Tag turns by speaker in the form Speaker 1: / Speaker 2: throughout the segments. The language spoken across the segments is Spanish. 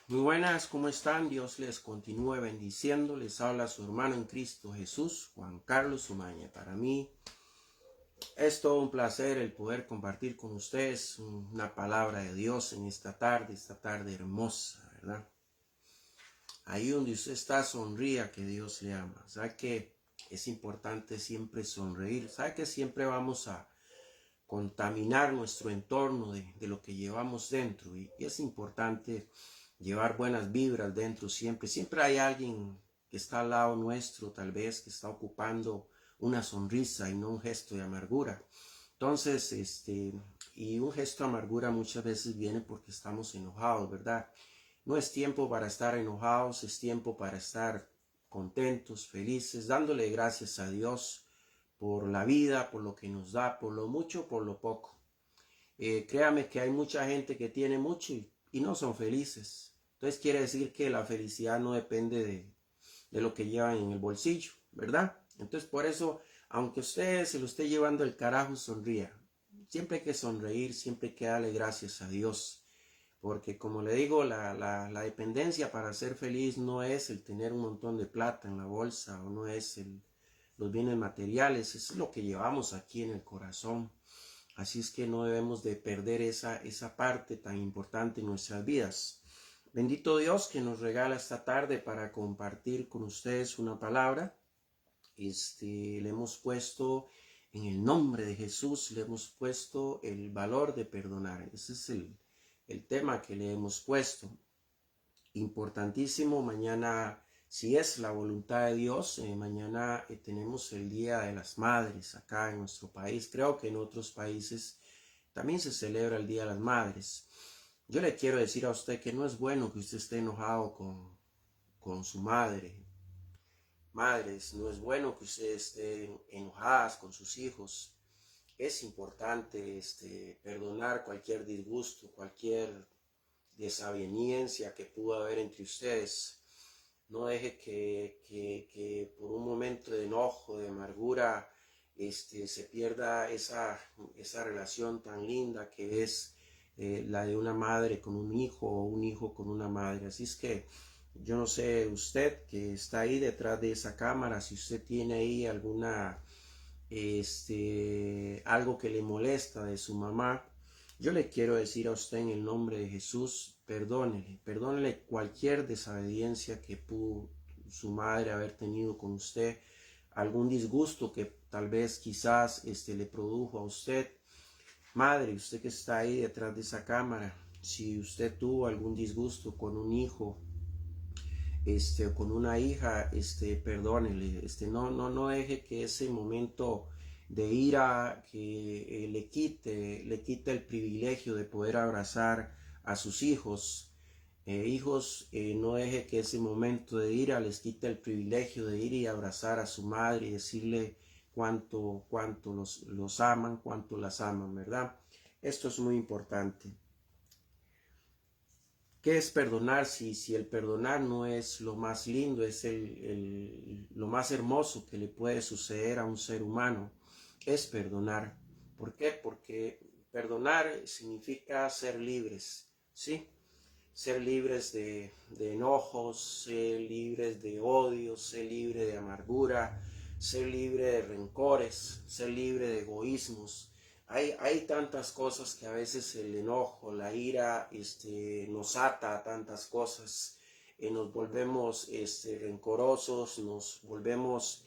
Speaker 1: Muy buenas, ¿cómo están? Dios les continúe bendiciendo. Les habla su hermano en Cristo Jesús, Juan Carlos Umaña. Para mí es todo un placer el poder compartir con ustedes una palabra de Dios en esta tarde hermosa, ¿verdad? Ahí donde usted está, sonría, que Dios le ama. ¿Sabe que es importante siempre sonreír? ¿Sabe que siempre vamos a contaminar nuestro entorno de lo que llevamos dentro? Y es importante llevar buenas vibras dentro siempre. Siempre hay alguien que está al lado nuestro, tal vez, que está ocupando una sonrisa y no un gesto de amargura. Entonces, y un gesto de amargura muchas veces viene porque estamos enojados, ¿verdad? No es tiempo para estar enojados, es tiempo para estar contentos, felices, dándole gracias a Dios por la vida, por lo que nos da, por lo mucho, por lo poco. Créame que hay mucha gente que tiene mucho y no son felices. Entonces quiere decir que la felicidad no depende de lo que llevan en el bolsillo, ¿verdad? Entonces por eso, aunque usted se lo esté llevando el carajo, sonría. Siempre hay que sonreír, siempre hay que darle gracias a Dios. Porque como le digo, la dependencia para ser feliz no es el tener un montón de plata en la bolsa o no es los bienes materiales, es lo que llevamos aquí en el corazón. Así es que no debemos de perder esa parte tan importante en nuestras vidas. Bendito Dios que nos regala esta tarde para compartir con ustedes una palabra. Le hemos puesto en el nombre de Jesús, le hemos puesto el valor de perdonar. Ese es el tema que le hemos puesto. Importantísimo, mañana, si es la voluntad de Dios, mañana tenemos el Día de las Madres acá en nuestro país. Creo que en otros países también se celebra el Día de las Madres. Yo le quiero decir a usted que no es bueno que usted esté enojado con su madre. Madres, no es bueno que ustedes estén enojadas con sus hijos. Es importante perdonar cualquier disgusto, cualquier desaveniencia que pudo haber entre ustedes. No deje que por un momento de enojo, de amargura, se pierda esa relación tan linda que es la de una madre con un hijo o un hijo con una madre. Así es que yo no sé usted que está ahí detrás de esa cámara, si usted tiene ahí algo que le molesta de su mamá, yo le quiero decir a usted en el nombre de Jesús, perdónele cualquier desobediencia que pudo su madre haber tenido con usted, algún disgusto que tal vez quizás le produjo a usted. Madre, usted que está ahí detrás de esa cámara, si usted tuvo algún disgusto con un hijo, o con una hija, perdónele, no deje que ese momento de ira que le quite el privilegio de poder abrazar a sus hijos. Hijos, no deje que ese momento de ira les quite el privilegio de ir y abrazar a su madre y decirle cuánto los aman, cuánto las aman, ¿verdad? Esto es muy importante. ¿Qué es perdonar? Si el perdonar no es lo más lindo, es lo más hermoso que le puede suceder a un ser humano, es perdonar. ¿Por qué? Porque perdonar significa ser libres, ¿sí? Ser libres de enojos, ser libres de odios, ser libre de amargura, ser libre de rencores, ser libre de egoísmos. Hay tantas cosas que a veces el enojo, la ira, nos ata a tantas cosas. Nos volvemos rencorosos, nos volvemos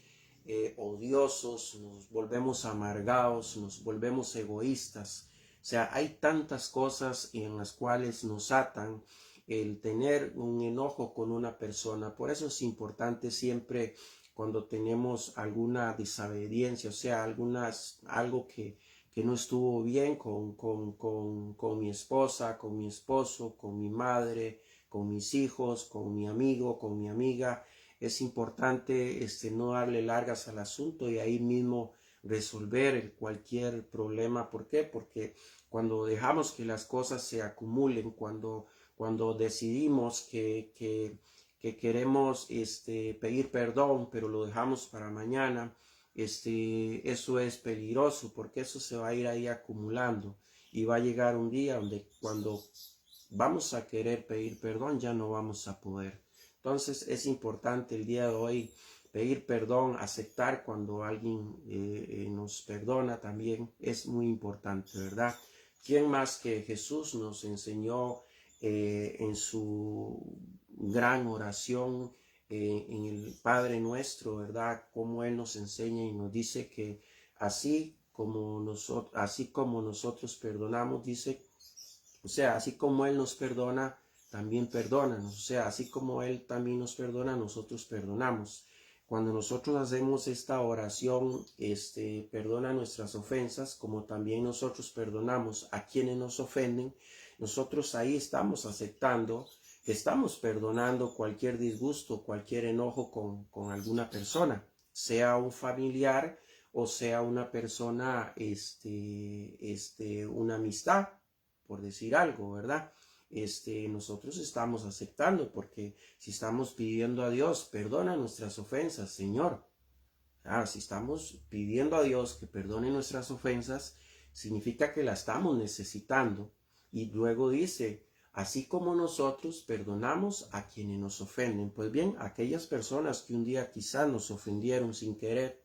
Speaker 1: odiosos, nos volvemos amargados, nos volvemos egoístas. O sea, hay tantas cosas en las cuales nos atan el tener un enojo con una persona. Por eso es importante siempre cuando tenemos alguna desaveniencia, o sea, algo que no estuvo bien con mi esposa, con mi esposo, con mi madre, con mis hijos, con mi amigo, con mi amiga. Es importante no darle largas al asunto y ahí mismo resolver cualquier problema. ¿Por qué? Porque cuando dejamos que las cosas se acumulen, cuando decidimos que queremos pedir perdón, pero lo dejamos para mañana, eso es peligroso porque eso se va a ir ahí acumulando y va a llegar un día donde cuando vamos a querer pedir perdón, ya no vamos a poder. Entonces es importante el día de hoy pedir perdón, aceptar cuando alguien nos perdona también es muy importante, ¿verdad? ¿Quién más que Jesús nos enseñó en su gran oración en el Padre Nuestro, ¿verdad? Cómo Él nos enseña y nos dice que así como nosotros perdonamos, dice, o sea, así como Él nos perdona, también perdónanos. O sea, así como Él también nos perdona, nosotros perdonamos. Cuando nosotros hacemos esta oración, perdona nuestras ofensas, como también nosotros perdonamos a quienes nos ofenden, nosotros ahí estamos aceptando que estamos perdonando cualquier disgusto, cualquier enojo con alguna persona, sea un familiar o sea una persona, una amistad, por decir algo, ¿verdad? Nosotros estamos aceptando, porque si estamos pidiendo a Dios, perdona nuestras ofensas, Señor. Si estamos pidiendo a Dios que perdone nuestras ofensas, significa que la estamos necesitando. Y luego dice, así como nosotros perdonamos a quienes nos ofenden. Pues bien, aquellas personas que un día quizás nos ofendieron sin querer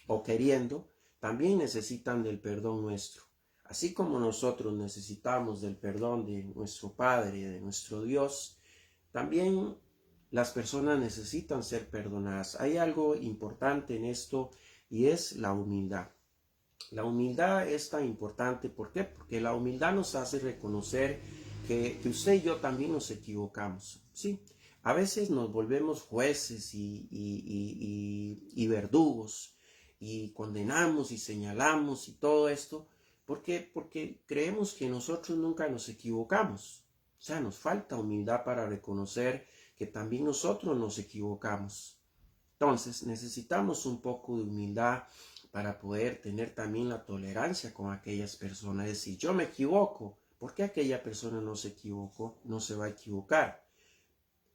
Speaker 1: o queriendo, también necesitan del perdón nuestro. Así como nosotros necesitamos del perdón de nuestro Padre, de nuestro Dios, también las personas necesitan ser perdonadas. Hay algo importante en esto y es la humildad. La humildad es tan importante, ¿por qué? Porque la humildad nos hace reconocer que usted y yo también nos equivocamos, ¿sí? A veces nos volvemos jueces y verdugos y condenamos y señalamos y todo esto. ¿Por qué? Porque creemos que nosotros nunca nos equivocamos. O sea, nos falta humildad para reconocer que también nosotros nos equivocamos. Entonces, necesitamos un poco de humildad para poder tener también la tolerancia con aquellas personas. Es decir, yo me equivoco. ¿Por qué aquella persona no se equivocó? No se va a equivocar.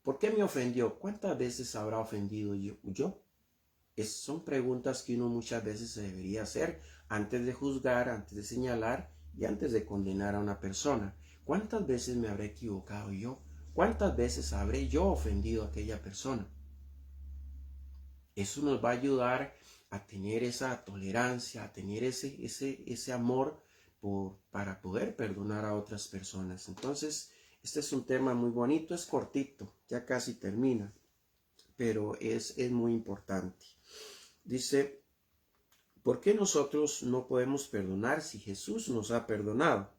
Speaker 1: ¿Por qué me ofendió? ¿Cuántas veces habrá ofendido yo? Son preguntas que uno muchas veces se debería hacer antes de juzgar, antes de señalar y antes de condenar a una persona. ¿Cuántas veces me habré equivocado yo? ¿Cuántas veces habré yo ofendido a aquella persona? Eso nos va a ayudar a tener esa tolerancia, a tener ese amor para poder perdonar a otras personas. Entonces, este es un tema muy bonito, es cortito, ya casi termina, pero es muy importante. Dice, ¿por qué nosotros no podemos perdonar si Jesús nos ha perdonado?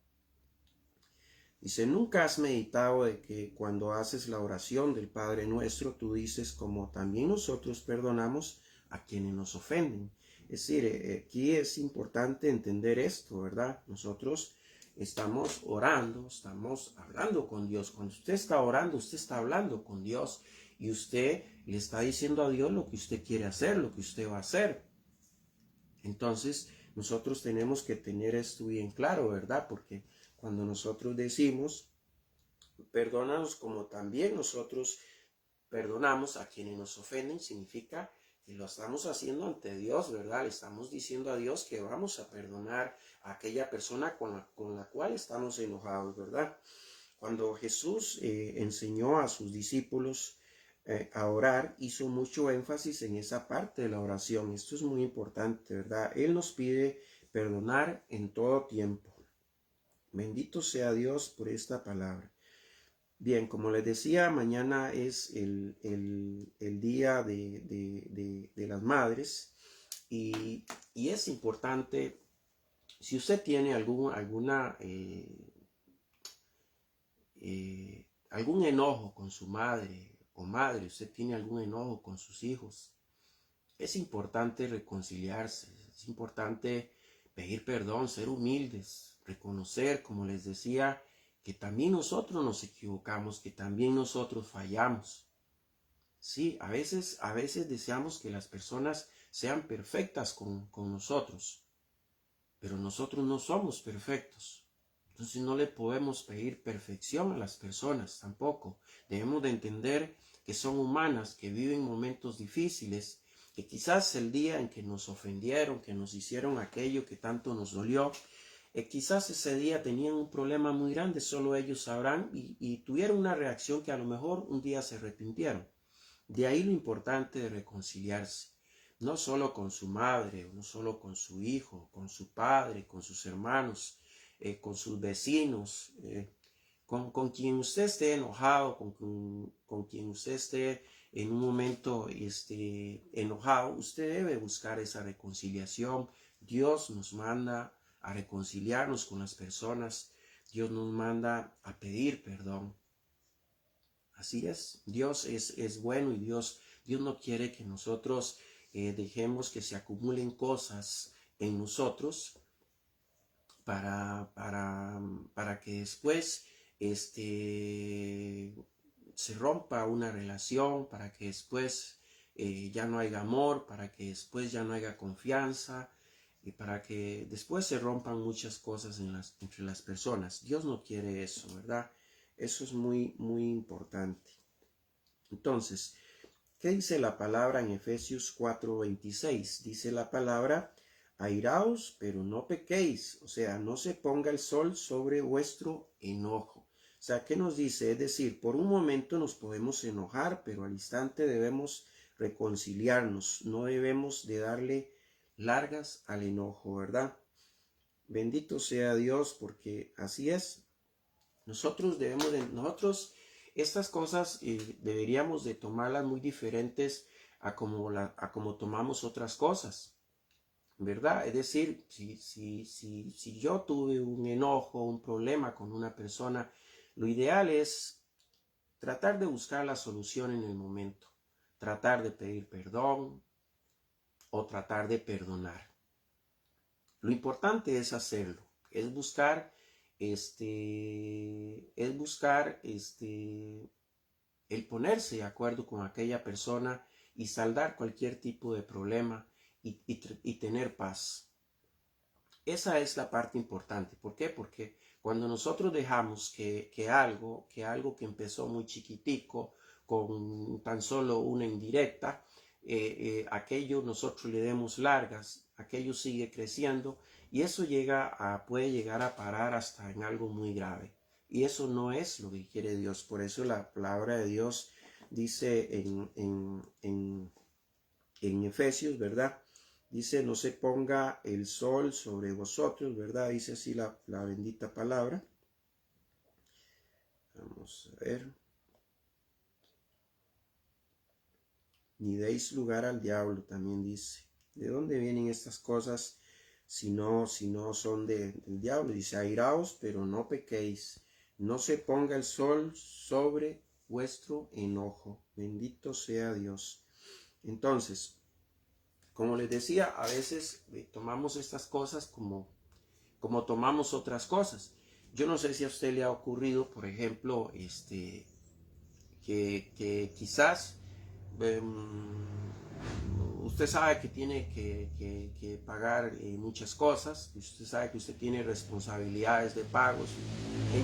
Speaker 1: Dice, ¿nunca has meditado de que cuando haces la oración del Padre Nuestro, tú dices como también nosotros perdonamos a quienes nos ofenden? Es decir, aquí es importante entender esto, ¿verdad? Nosotros estamos orando, estamos hablando con Dios. Cuando usted está orando, usted está hablando con Dios y usted le está diciendo a Dios lo que usted quiere hacer, lo que usted va a hacer. Entonces, nosotros tenemos que tener esto bien claro, ¿verdad? Porque cuando nosotros decimos, perdónanos como también nosotros perdonamos a quienes nos ofenden, significa que lo estamos haciendo ante Dios, ¿verdad? Le estamos diciendo a Dios que vamos a perdonar a aquella persona con la cual estamos enojados, ¿verdad? Cuando Jesús enseñó a sus discípulos a orar, hizo mucho énfasis en esa parte de la oración. Esto es muy importante, ¿verdad? Él nos pide perdonar en todo tiempo. Bendito sea Dios por esta palabra. Bien, como les decía, mañana es el día de las madres y es importante, si usted tiene algún enojo con su madre o madre, usted tiene algún enojo con sus hijos, es importante reconciliarse, es importante pedir perdón, ser humildes, reconocer, como les decía, que también nosotros nos equivocamos, que también nosotros fallamos. Sí, a veces deseamos que las personas sean perfectas con nosotros, pero nosotros no somos perfectos. Entonces no le podemos pedir perfección a las personas tampoco. Debemos de entender que son humanas, que viven momentos difíciles, que quizás el día en que nos ofendieron, que nos hicieron aquello que tanto nos dolió, quizás ese día tenían un problema muy grande, solo ellos sabrán, y tuvieron una reacción que a lo mejor un día se arrepintieron. De ahí lo importante de reconciliarse, no solo con su madre, no solo con su hijo, con su padre, con sus hermanos, con sus vecinos, con quien usted esté enojado, con quien usted esté en un momento enojado, usted debe buscar esa reconciliación. Dios nos manda a reconciliarnos con las personas. Dios nos manda a pedir perdón. Así es, Dios es bueno y Dios no quiere que nosotros dejemos que se acumulen cosas en nosotros para que después se rompa una relación, para que después ya no haya amor, para que después ya no haya confianza y para que después se rompan muchas cosas entre las personas. Dios no quiere eso, ¿verdad? Eso es muy, muy importante. Entonces, ¿qué dice la palabra en Efesios 4:26? Dice la palabra: airaos, pero no pequéis, o sea, no se ponga el sol sobre vuestro enojo. O sea, ¿qué nos dice? Es decir, por un momento nos podemos enojar, pero al instante debemos reconciliarnos, no debemos de darle largas al enojo, ¿verdad? Bendito sea Dios, porque así es. Nosotros estas cosas deberíamos de tomarlas muy diferentes a como tomamos otras cosas, ¿verdad? Es decir, si yo tuve un enojo, un problema con una persona, lo ideal es tratar de buscar la solución en el momento, tratar de pedir perdón o tratar de perdonar. Lo importante es hacerlo, es buscar el ponerse de acuerdo con aquella persona y saldar cualquier tipo de problema y tener paz. Esa es la parte importante. ¿Por qué? Porque cuando nosotros dejamos que algo que empezó muy chiquitico, con tan solo una indirecta, aquello nosotros le demos largas, aquello sigue creciendo y eso puede llegar a parar hasta en algo muy grave. Y eso no es lo que quiere Dios. Por eso la palabra de Dios dice en Efesios, ¿verdad? Dice: no se ponga el sol sobre vosotros, ¿verdad? Dice así la bendita palabra. Vamos a ver. Ni deis lugar al diablo, también dice. ¿De dónde vienen estas cosas si no son del diablo? Dice: airaos, pero no pequéis. No se ponga el sol sobre vuestro enojo. Bendito sea Dios. Entonces, como les decía, a veces tomamos estas cosas como tomamos otras cosas. Yo no sé si a usted le ha ocurrido, por ejemplo, que quizás usted sabe que tiene que pagar muchas cosas, usted sabe que usted tiene responsabilidades de pagos,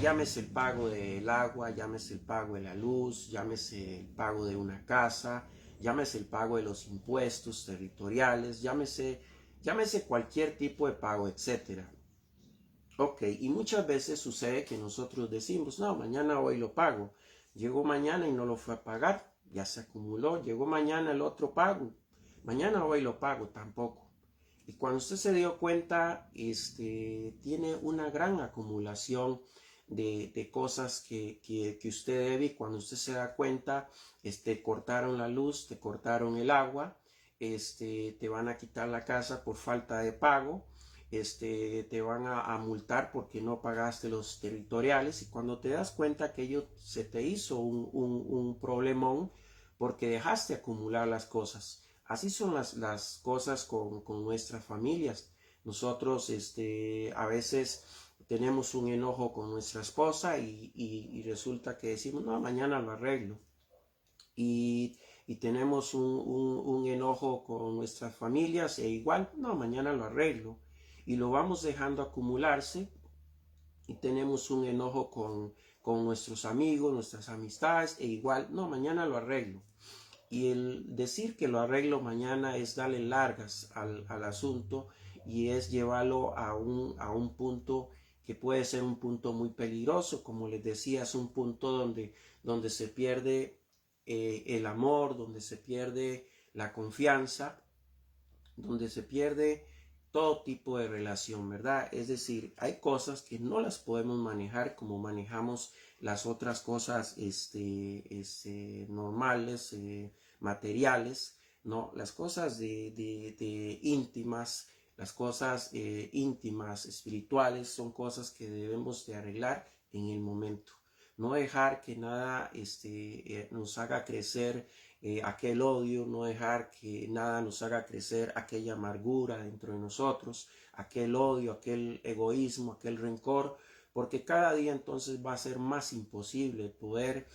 Speaker 1: llámese el pago del agua, llámese el pago de la luz, llámese el pago de una casa, llámese el pago de los impuestos territoriales, llámese cualquier tipo de pago, etcétera. Ok, y muchas veces sucede que nosotros decimos: no, mañana hoy lo pago. Llegó mañana y no lo fue a pagar, ya se acumuló. Llegó mañana el otro pago, mañana hoy lo pago tampoco. Y cuando usted se dio cuenta, tiene una gran acumulación de cosas que usted debe, y cuando usted se da cuenta, cortaron la luz, te cortaron el agua, te van a quitar la casa por falta de pago, te van a multar porque no pagaste los territoriales, y cuando te das cuenta que ello se te hizo un problemón porque dejaste acumular las cosas. Así son las cosas con nuestras familias. Nosotros a veces tenemos un enojo con nuestra esposa y resulta que decimos: no, mañana lo arreglo. Y tenemos un enojo con nuestras familias e igual: no, mañana lo arreglo. Y lo vamos dejando acumularse y tenemos un enojo con nuestros amigos, nuestras amistades e igual: no, mañana lo arreglo. Y el decir que lo arreglo mañana es darle largas al asunto y es llevarlo a un punto que puede ser un punto muy peligroso. Como les decía, es un punto donde se pierde el amor, donde se pierde la confianza, donde se pierde todo tipo de relación, ¿verdad? Es decir, hay cosas que no las podemos manejar como manejamos las otras cosas normales, materiales, ¿no? Las cosas de íntimas, las cosas íntimas, espirituales, son cosas que debemos de arreglar en el momento. No dejar que nada nos haga crecer aquel odio, no dejar que nada nos haga crecer aquella amargura dentro de nosotros, aquel odio, aquel egoísmo, aquel rencor, porque cada día entonces va a ser más imposible poder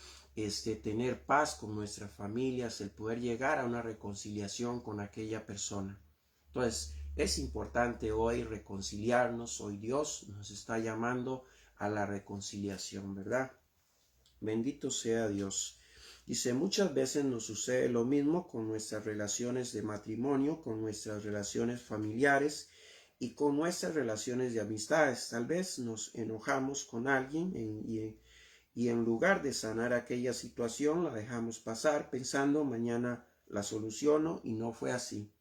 Speaker 1: tener paz con nuestras familias, el poder llegar a una reconciliación con aquella persona. Entonces, es importante hoy reconciliarnos, hoy Dios nos está llamando a la reconciliación, ¿verdad? Bendito sea Dios. Dice, muchas veces nos sucede lo mismo con nuestras relaciones de matrimonio, con nuestras relaciones familiares y con nuestras relaciones de amistades. Tal vez nos enojamos con alguien y en lugar de sanar aquella situación la dejamos pasar pensando mañana la soluciono y no fue así.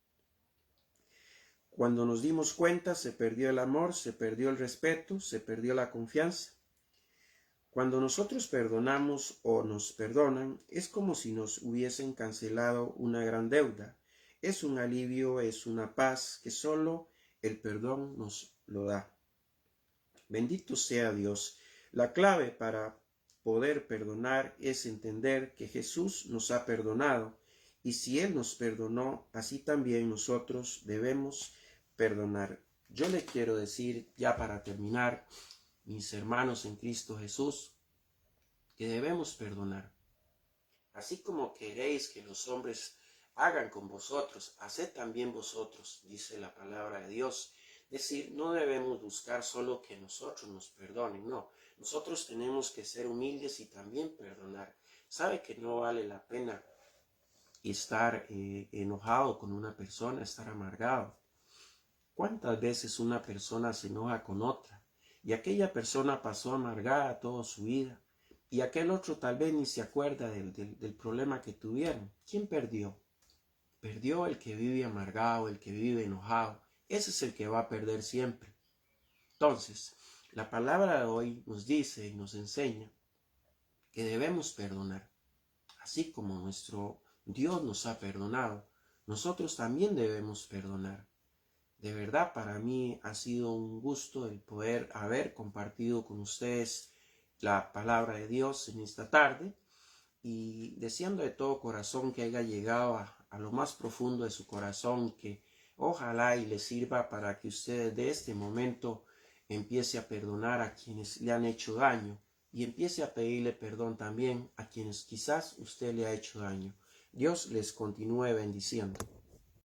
Speaker 1: Cuando nos dimos cuenta se perdió el amor, se perdió el respeto, se perdió la confianza. Cuando nosotros perdonamos o nos perdonan, es como si nos hubiesen cancelado una gran deuda. Es un alivio, es una paz que solo el perdón nos lo da. Bendito sea Dios. La clave para poder perdonar es entender que Jesús nos ha perdonado y si Él nos perdonó, así también nosotros debemos perdonar. Yo le quiero decir, ya para terminar, mis hermanos en Cristo Jesús, que debemos perdonar. Así como queréis que los hombres hagan con vosotros, haced también vosotros, dice la palabra de Dios. Es decir, no debemos buscar solo que nosotros nos perdonen, no. Nosotros tenemos que ser humildes y también perdonar. Sabe que no vale la pena estar enojado con una persona, estar amargado. ¿Cuántas veces una persona se enoja con otra y aquella persona pasó amargada toda su vida y aquel otro tal vez ni se acuerda del problema que tuvieron? ¿Quién perdió? Perdió el que vive amargado, el que vive enojado. Ese es el que va a perder siempre. Entonces, la palabra de hoy nos dice y nos enseña que debemos perdonar. Así como nuestro Dios nos ha perdonado, nosotros también debemos perdonar. De verdad, para mí ha sido un gusto el poder haber compartido con ustedes la palabra de Dios en esta tarde y deseando de todo corazón que haya llegado a lo más profundo de su corazón, que ojalá y le sirva para que ustedes de este momento empiece a perdonar a quienes le han hecho daño y empiece a pedirle perdón también a quienes quizás usted le ha hecho daño. Dios les continúe bendiciendo.